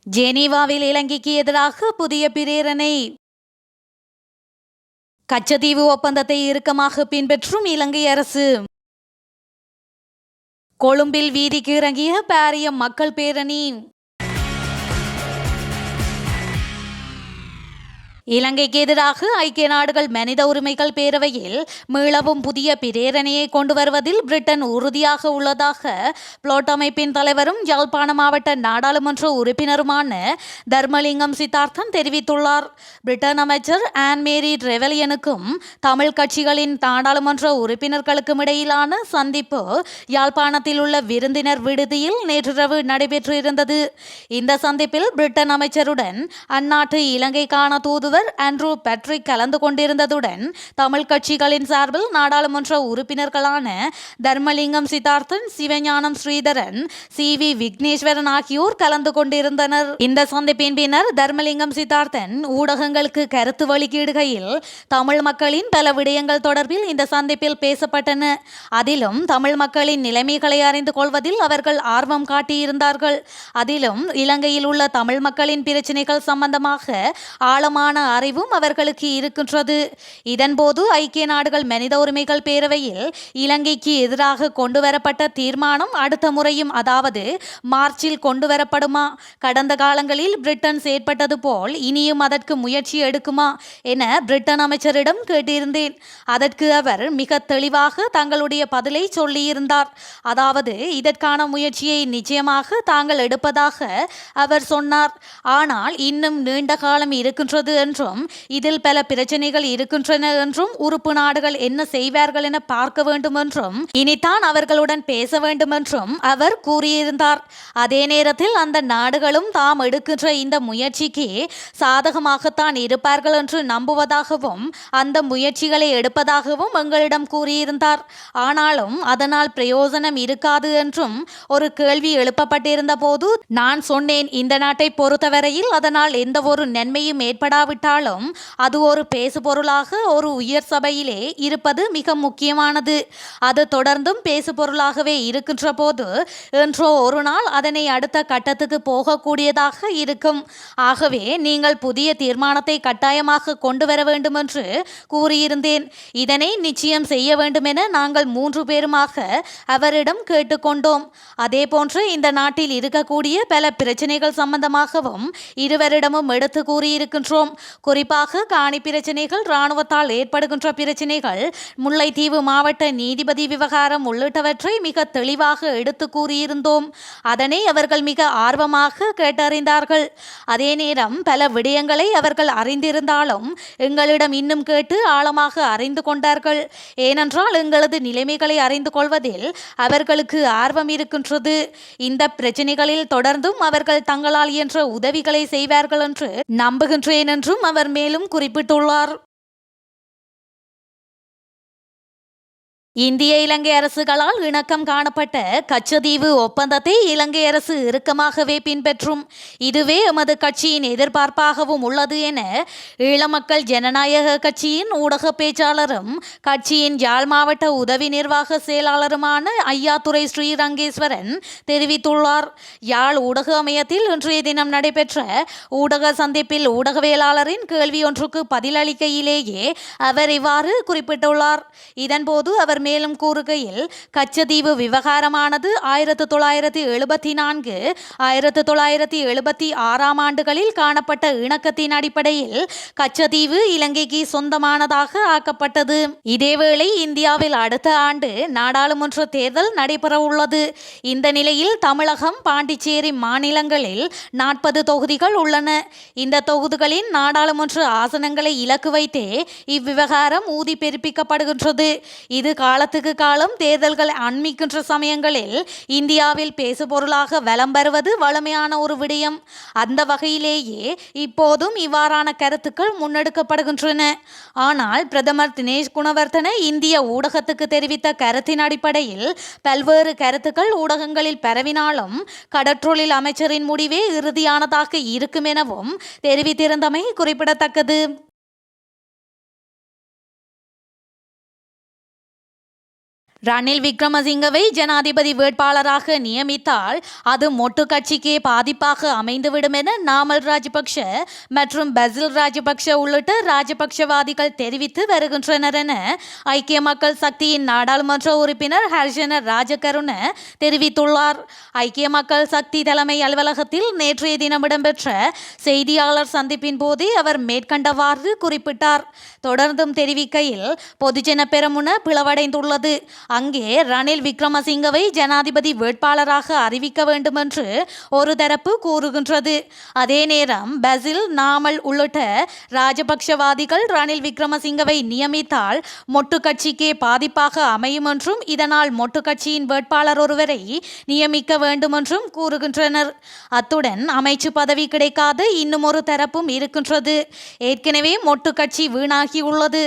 ஜெனீவாவில் இலங்கைக்கு எதிராக புதிய பிரேரணை. கச்சத்தீவு ஒப்பந்தத்தை இறுக்கமாக பின்பற்றும் இலங்கை அரசு. கொழும்பில் வீதிக்கு இறங்கிய பாரிய மக்கள் பேரணி. இலங்கைக்கு எதிராக ஐக்கிய நாடுகள் மனித உரிமைகள் பேரவையில் மீளவும் புதிய பிரேரணையை கொண்டு வருவதில் பிரிட்டன் உறுதியாக உள்ளதாக புளொட் அமைப்பின் தலைவரும் யாழ்ப்பாண மாவட்ட நாடாளுமன்ற உறுப்பினருமான தர்மலிங்கம் சித்தார்த்தன் தெரிவித்துள்ளார். பிரிட்டன் அமைச்சர் ஆன் மேரி ரெவலியனுக்கும் தமிழ் கட்சிகளின் நாடாளுமன்ற உறுப்பினர்களுக்கும் இடையிலான சந்திப்பு யாழ்ப்பாணத்தில் உள்ள விருந்தினர் விடுதியில் நேற்றிரவு நடைபெற்றிருந்தது. இந்த சந்திப்பில் பிரிட்டன் அமைச்சருடன் அந்நாட்டு இலங்கைக்கான தூதுவர் ஆண்ட்ரூ பேட்ரிக் கலந்து கொண்டிருந்ததுடன் தமிழ் கட்சிகளின் சார்பில் நாடாளுமன்ற உறுப்பினர்களான தர்மலிங்கம் சித்தார்த்தன், சிவஞானம் ஸ்ரீதரன், சி.வி. விக்னேஸ்வரன் ஆகியோர் கலந்து கொண்டிருந்தனர். இந்த சந்திப்பின் பின்னர் தர்மலிங்கம் சித்தார்த்தன் ஊடகங்களுக்கு கருத்து வெளியிடுகையில் தமிழ் மக்களின் பல விடயங்கள் தொடர்பில் இந்த சந்திப்பில் பேசப்பட்டன. அதிலும் தமிழ் மக்களின் நிலைமைகளை அறிந்து கொள்வதில் அவர்கள் ஆர்வம் காட்டியிருந்தார்கள். அதிலும் இலங்கையில் உள்ள தமிழ் மக்களின் பிரச்சினைகள் சம்பந்தமாக ஆழமான அறிவும் அவர்களுக்கு இருக்கின்றது. இதன்போது ஐக்கிய நாடுகள் மனித உரிமைகள் பேரவையில் இலங்கைக்கு எதிராக கொண்டுவரப்பட்ட தீர்மானம் அடுத்த முறையும், அதாவது மார்ச்சில் கொண்டுவரப்படுமா? கடந்த காலங்களில் பிரிட்டன் செயற்பட்டது போல் இனியும் அதற்கு முயற்சி எடுக்குமா என பிரிட்டன் அமைச்சரிடம் கேட்டிருந்தேன். அதற்கு அவர் மிக தெளிவாக தங்களுடைய பதிலை சொல்லியிருந்தார். அதாவது இதற்கான முயற்சியை நிச்சயமாக தாங்கள் எடுப்பதாக அவர் சொன்னார். ஆனால் இன்னும் நீண்ட காலம் இருக்கின்றது என்றும் இதில் பல பிரச்சனைகள் இருக்கின்றன என்றும் உறுப்பு நாடுகள் என்ன செய்வார்கள் என பார்க்க வேண்டும் என்றும் இனித்தான் அவர்களுடன் பேச வேண்டும் என்றும் அவர் கூறியிருந்தார். அதே நேரத்தில் அந்த நாடுகளும் தாம் எடுக்கின்ற இந்த முயற்சிக்கு சாதகமாகத்தான் இருப்பார்கள் என்று நம்புவதாகவும் அந்த முயற்சிகளை எடுப்பதாகவும் எங்களிடம் கூறியிருந்தார். ஆனாலும் அதனால் பிரயோஜனம் இருக்காது என்றும் ஒரு கேள்வி எழுப்பப்பட்டிருந்த போது நான் சொன்னேன், இந்த நாட்டை பொறுத்தவரையில் அதனால் எந்த ஒரு நன்மையும் ஏற்படாவிட்டாலும் அது ஒரு பேசுபொருளாக ஒரு உயர் சபையிலே இருப்பது மிக முக்கியமானது. அது தொடர்ந்தும் பேசுபொருளாகவே இருக்கின்ற போது என்றோ ஒரு நாள் அதனை அடுத்த கட்டத்துக்கு போகக்கூடியதாக இருக்கும். ஆகவே நீங்கள் புதிய தீர்மானத்தை கட்டாயமாக கொண்டு வர வேண்டும் என்று கூறியிருந்தேன். இதனை நிச்சயம் செய்ய வேண்டும் என நாங்கள் 3 பேருமாக அவரிடம் கேட்டுக்கொண்டோம். அதே போன்று இந்த நாட்டில் இருக்கக்கூடிய பல பிரச்சனைகள் சம்பந்தமாகவும் இருவரிடமும் எடுத்து கூறியிருக்கின்றோம். குறிப்பாக காணி பிரச்சனைகள், இராணுவத்தால் ஏற்படுகின்ற பிரச்சனைகள், முல்லைத்தீவு மாவட்ட நீதிபதி விவகாரம் உள்ளிட்டவற்றை மிக தெளிவாக எடுத்து கூறியிருந்தோம். அதனை அவர்கள் மிக ஆர்வமாக கேட்டறிந்தார்கள். அதே நேரம் பல விடயங்களை அவர்கள் அறிந்திருந்தாலும் எங்களிடம் இன்னும் கேட்டு ஆழமாக அறிந்து கொண்டார்கள். ஏனென்றால் எங்களது நிலைமைகளை அறிந்து கொள்வதில் அவர்களுக்கு ஆர்வம் இருக்கின்றது. இந்த பிரச்சனைகளில் தொடர்ந்தும் அவர்கள் தங்களால் இயன்ற உதவிகளை செய்வார்கள் என்று நம்புகின்றேன் என்றும் அவர் மேலும் குறிப்பிட்டுள்ளார். இந்திய இலங்கை அரசுகளால் இணக்கம் காணப்பட்ட கச்சத்தீவு ஒப்பந்தத்தை இலங்கை அரசு இறுக்கமாகவே பின்பற்றும். இதுவே எமது கட்சியின் எதிர்பார்ப்பாகவும் உள்ளது என ஈழமக்கள் ஜனநாயக கட்சியின் ஊடக பேச்சாளரும் கட்சியின் யாழ் மாவட்ட உதவி நிர்வாக செயலாளருமான ஐயாத்துரை ஸ்ரீரங்கேஸ்வரன் தெரிவித்துள்ளார். யாழ் ஊடக அமையத்தில் இன்றைய தினம் நடைபெற்ற ஊடக சந்திப்பில் ஊடகவியலாளரின் கேள்வி ஒன்றுக்கு பதிலளிக்கையிலேயே அவர் இவ்வாறு குறிப்பிட்டுள்ளார். இதன்போது அவர் மேலும் கூறுகையில், கச்சத்தீவு விவகாரமானது 1974, 1976 ஆண்டுகளில் காணப்பட்ட இணக்கத்தின் அடிப்படையில் கச்சத்தீவு இலங்கைக்கு சொந்தமானதாக ஆக்கப்பட்டது. இதேவேளை இந்தியாவில் அடுத்த ஆண்டு நாடாளுமன்ற தேர்தல் நடைபெற உள்ளது. இந்த நிலையில் தமிழகம், பாண்டிச்சேரி மாநிலங்களில் 40 தொகுதிகள் உள்ளன. இந்த தொகுதிகளின் நாடாளுமன்ற ஆசனங்களை இலக்கு வைத்தே இவ்விவகாரம் ஊதி பெருப்பிக்கப்படுகின்றது. இது காலத்துக்கு காலம் தேர்தல்கள் அண்மிக்கின்ற சமயங்களில் இந்தியாவில் பேசுபொருளாக வலம் வருவது வழமையான ஒரு விடயம். அந்த வகையிலேயே இப்போதும் இவ்வாறான கருத்துக்கள் முன்னெடுக்கப்படுகின்றன. ஆனால் பிரதமர் தினேஷ் குணவர்த்தன இந்திய ஊடகத்துக்கு தெரிவித்த கருத்தின் அடிப்படையில் பல்வேறு கருத்துக்கள் ஊடகங்களில் பரவினாலும் கடற்றொழில் அமைச்சரின் முடிவே இறுதியானதாக இருக்கும் எனவும் தெரிவித்திருந்தமை குறிப்பிடத்தக்கது. ரணில் விக்ரமசிங்கவை ஜனாதிபதி வேட்பாளராக நியமித்தால் அது மொட்டு கட்சிக்கே பாதிப்பாக அமைந்துவிடும் என நாமல் ராஜபக்ஷ மற்றும் பசில் ராஜபக்ஷ உள்ளிட்ட ராஜபக்ஷவாதிகள் தெரிவித்து வருகின்றனர் என ஐக்கிய மக்கள் சக்தியின் நாடாளுமன்ற உறுப்பினர் ஹர்ஷன ராஜகருண தெரிவித்துள்ளார். ஐக்கிய மக்கள் சக்தி தலைமை அலுவலகத்தில் நேற்றைய தினம் இடம்பெற்ற செய்தியாளர் சந்திப்பின் போதே அவர் மேற்கண்டவாறு குறிப்பிட்டார். தொடர்ந்தும் தெரிவிக்கையில் பொதுஜன பெரமுன பிளவடைந்துள்ளது. அங்கே ரணில் விக்ரமசிங்கவை ஜனாதிபதி வேட்பாளராக அறிவிக்க வேண்டும் என்று ஒரு தரப்பு கூறுகின்றது. அதே நேரம் பசில் நாமல் உள்ளிட்ட ராஜபக்ஷவாதிகள் ரணில் விக்ரமசிங்கவை நியமித்தால் மொட்டு கட்சிக்கே பாதிப்பாக அமையும் என்றும் இதனால் மொட்டு கட்சியின் வேட்பாளர் ஒருவரை நியமிக்க வேண்டும் என்றும் கூறுகின்றனர். அத்துடன் அமைச்சு பதவி கிடைக்காத இன்னும் ஒரு தரப்பும் இருக்கின்றது. ஏற்கனவே மொட்டு கட்சி வீணாகியுள்ளது.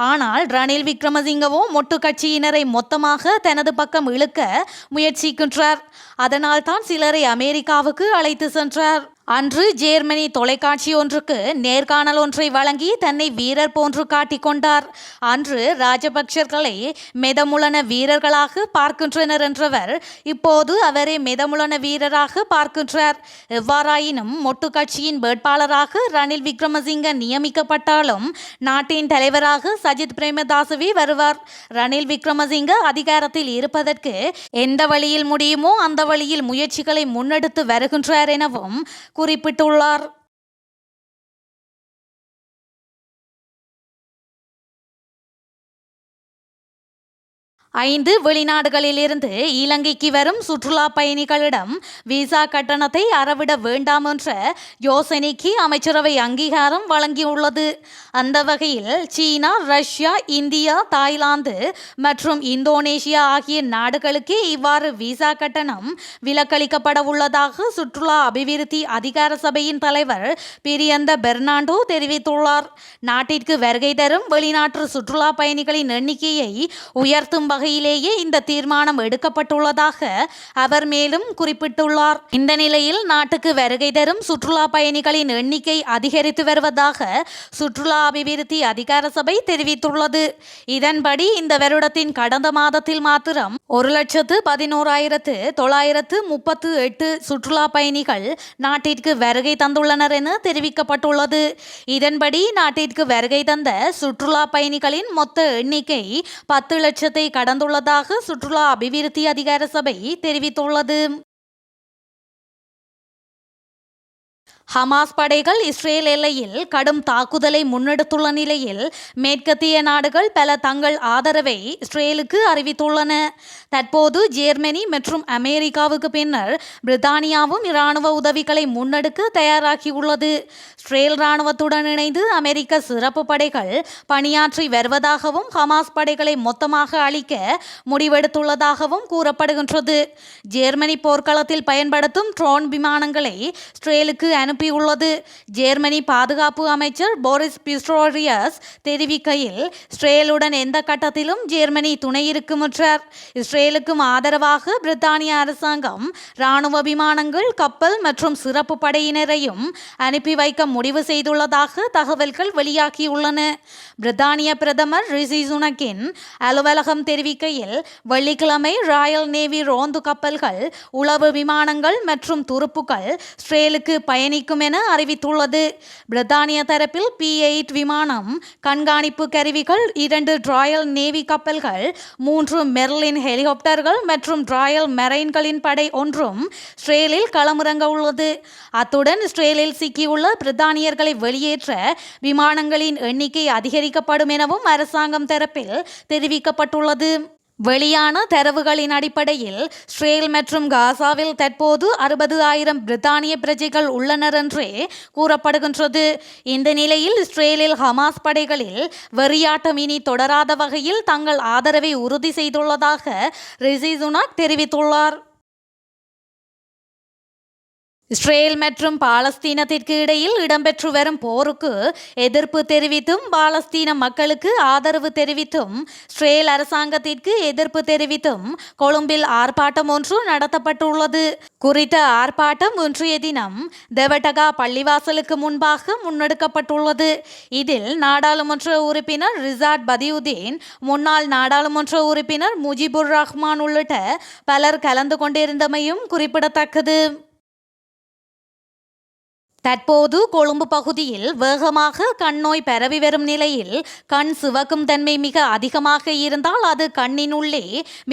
ஆனால் ரணில் விக்ரமசிங்கவோ மொட்டு கட்சியினரை மொத்தமாக தனது பக்கம் இழுக்க முயற்சிக்கின்றார். அதனால் தான் சிலரை அமெரிக்காவுக்கு அழைத்து சென்றார். அன்று ஜெர்மனி தொலைக்காட்சி ஒன்றுக்கு நேர்காணல் ஒன்றை வழங்கி தன்னை வீரர் போன்று காட்டிக்கொண்டார். அன்று ராஜபக்சர்களை மெதமுலன வீரர்களாக பார்க்கின்றனர் என்றவர் இப்போது அவரை மெதமுலன வீரராக பார்க்கின்றார். எவ்வாறாயினும் மொட்டு கட்சியின் வேட்பாளராக ரணில் விக்ரமசிங்க நியமிக்கப்பட்டாலும் நாட்டின் தலைவராக சஜித் பிரேமதாசவே வருவார். ரணில் விக்ரமசிங்க அதிகாரத்தில் இருப்பதற்கு எந்த வழியில் முடியுமோ அந்த வழியில் முயற்சிகளை முன்னெடுத்து வருகின்றார் எனவும் குறிப்பிட்டுள்ளார். வெளிநாடுகளிலிருந்து இலங்கைக்கு வரும் சுற்றுலா பயணிகளிடம் விசா கட்டணத்தை அறவிட வேண்டாம் என்ற யோசனைக்கு அமைச்சரவை அங்கீகாரம் வழங்கியுள்ளது. அந்த வகையில் சீனா, ரஷ்யா, இந்தியா, தாய்லாந்து மற்றும் இந்தோனேஷியா ஆகிய நாடுகளுக்கு இவ்வாறு விசா கட்டணம் விலக்களிக்கப்பட உள்ளதாக சுற்றுலா அபிவிருத்தி அதிகார சபையின் தலைவர் பிரியந்த பெர்னாண்டோ தெரிவித்துள்ளார். நாட்டிற்கு வருகை தரும் வெளிநாட்டு சுற்றுலா பயணிகளின் எண்ணிக்கையை உயர்த்தும் வகையிலேயே இந்த தீர்மானம் எடுக்கப்பட்டுள்ளதாக அவர் மேலும் குறிப்பிட்டுள்ளார். இந்த நிலையில் நாட்டுக்கு வருகை தரும் சுற்றுலா பயணிகளின் எண்ணிக்கை அதிகரித்து வருவதாக சுற்றுலா அபிவிருத்தி அதிகார சபை தெரிவித்துள்ளது. இதன்படி இந்த வருடத்தின் கடந்த மாதத்தில் மாத்திரம் 1,11,938 சுற்றுலா பயணிகள் நாட்டிற்கு வருகை தந்துள்ளனர் என தெரிவிக்கப்பட்டுள்ளது. இதன்படி நாட்டிற்கு வருகை தந்த சுற்றுலா பயணிகளின் மொத்த எண்ணிக்கை 10 லட்சத்தை கடந்துள்ளதாக சுற்றுலா அபிவிருத்தி அதிகார சபை தெரிவித்துள்ளது. ஹமாஸ் படைகள் இஸ்ரேல் எல்லையில் கடும் தாக்குதலை முன்னெடுத்துள்ள நிலையில் மேற்கத்திய நாடுகள் பல தங்கள் ஆதரவை இஸ்ரேலுக்கு அறிவித்துள்ளன. தற்போது ஜெர்மனி மற்றும் அமெரிக்காவுக்கு பின்னர் பிரித்தானியாவும் இராணுவ உதவிகளை முன்னெடுக்க தயாராகியுள்ளது. இஸ்ரேல் இராணுவத்துடன் இணைந்து அமெரிக்க சிறப்பு படைகள் பணியாற்றி வருவதாகவும் ஹமாஸ் படைகளை மொத்தமாக அழிக்க முடிவெடுத்துள்ளதாகவும் கூறப்படுகின்றது. ஜெர்மனி போர்க்களத்தில் பயன்படுத்தும் ட்ரோன் விமானங்களை இஸ்ரேலுக்கு அனுப்பியுள்ளது. ஜெர்மனி பாதுகாப்பு அமைச்சர் போரிஸ் பிஸ்டோரியஸ் தெரிவிக்கையில் இஸ்ரேலுடன் எந்த கட்டத்திலும் ஜெர்மனி துணை இருக்கும் என்றார். இஸ்ரேலுக்கும் ஆதரவாக பிரித்தானிய அரசாங்கம் இராணுவ விமானங்கள், கப்பல் மற்றும் சிறப்பு படையினரையும் அனுப்பி வைக்க முடிவு செய்துள்ளதாக தகவல்கள் வெளியாகியுள்ளன. பிரித்தானிய பிரதமர் ரிஷி சுனக்கின் அலுவலகம் தெரிவிக்கையில் வெள்ளிக்கிழமை ராயல் நேவி ரோந்து கப்பல்கள், உளவு விமானங்கள் மற்றும் துருப்புக்கள் இஸ்ரேலுக்கு பயணிக்கும் என அறிவித்துள்ளது. பிரித்தானிய தரப்பில் P-8 விமானம், கண்காணிப்பு கருவிகள், 2 ராயல் நேவி கப்பல்கள், 3 மெர்லின் ஹெலிகாப்டர்கள் மற்றும் ராயல் மெரைன்களின் படை ஒன்றும் இஸ்ரேலில் களமிறங்க உள்ளது. அத்துடன் இஸ்ரேலில் சிக்கியுள்ள பிரித்தானியர்களை வெளியேற்ற விமானங்களின் எண்ணிக்கை அதிகரிக்கப்படும் எனவும் அரசாங்கம் தரப்பில் தெரிவிக்கப்பட்டுள்ளது. வெளியான தரவுகளின் அடிப்படையில் இஸ்ரேல் மற்றும் காசாவில் தற்போது 60,000 பிரித்தானிய பிரஜைகள் உள்ளனர் என்றே கூறப்படுகின்றது. இந்த நிலையில் இஸ்ரேலில் ஹமாஸ் படைகளில் வெறியாட்டம் இனி தொடராத வகையில் தங்கள் ஆதரவை உறுதி செய்துள்ளதாக ரிஷி சுனக் தெரிவித்துள்ளார். இஸ்ரேல் மற்றும் பாலஸ்தீனத்திற்கு இடையில் இடம்பெற்று வரும் போருக்கு எதிர்ப்பு தெரிவித்தும் பாலஸ்தீன மக்களுக்கு ஆதரவு தெரிவித்தும் இஸ்ரேல் அரசாங்கத்திற்கு எதிர்ப்பு தெரிவித்தும் கொழும்பில் ஆர்ப்பாட்டம் ஒன்று நடத்தப்பட்டுள்ளது. குறித்த ஆர்ப்பாட்டம் இன்றைய தினம் தெவட்டகா பள்ளிவாசலுக்கு முன்பாக முன்னெடுக்கப்பட்டுள்ளது. இதில் நாடாளுமன்ற உறுப்பினர் ரிசாட் பதியுதீன், முன்னாள் நாடாளுமன்ற உறுப்பினர் முஜிபுர் ரஹ்மான் உள்ளிட்ட பலர் கலந்து கொண்டிருந்தமையும் குறிப்பிடத்தக்கது. தற்போது கொழும்பு பகுதியில் வேகமாக கண் நோய் பரவி வரும் நிலையில் கண் சிவக்கும் தன்மை மிக அதிகமாக இருந்தால் அது கண்ணின் உள்ளே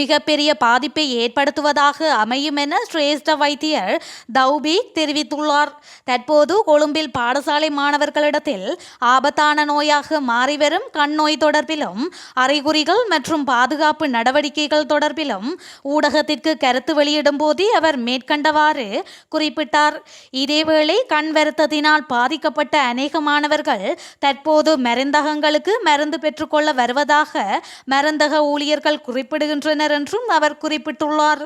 மிகப்பெரிய பாதிப்பை ஏற்படுத்துவதாக அமையும் என சிரேஷ்ட வைத்தியர் தௌபீக் தெரிவித்துள்ளார். தற்போது கொழும்பில் பாடசாலை மாணவர்களிடத்தில் ஆபத்தான நோயாக மாறிவரும் கண் நோய் தொடர்பிலும் அறிகுறிகள் மற்றும் பாதுகாப்பு நடவடிக்கைகள் தொடர்பிலும் ஊடகத்திற்கு கருத்து வெளியிடும் போதே அவர் மேற்கண்டவாறு குறிப்பிட்டார். இதேவேளை கண் வருத்தத்தினால் பாதிக்கப்பட்ட அநேக மாணவர்கள் தற்போது மருந்தகங்களுக்கு மருந்து பெற்றுக்கொள்ள வருவதாக மருந்தக ஊழியர்கள் குறிப்பிடுகின்றனர் என்றும் அவர் குறிப்பிட்டுள்ளார்.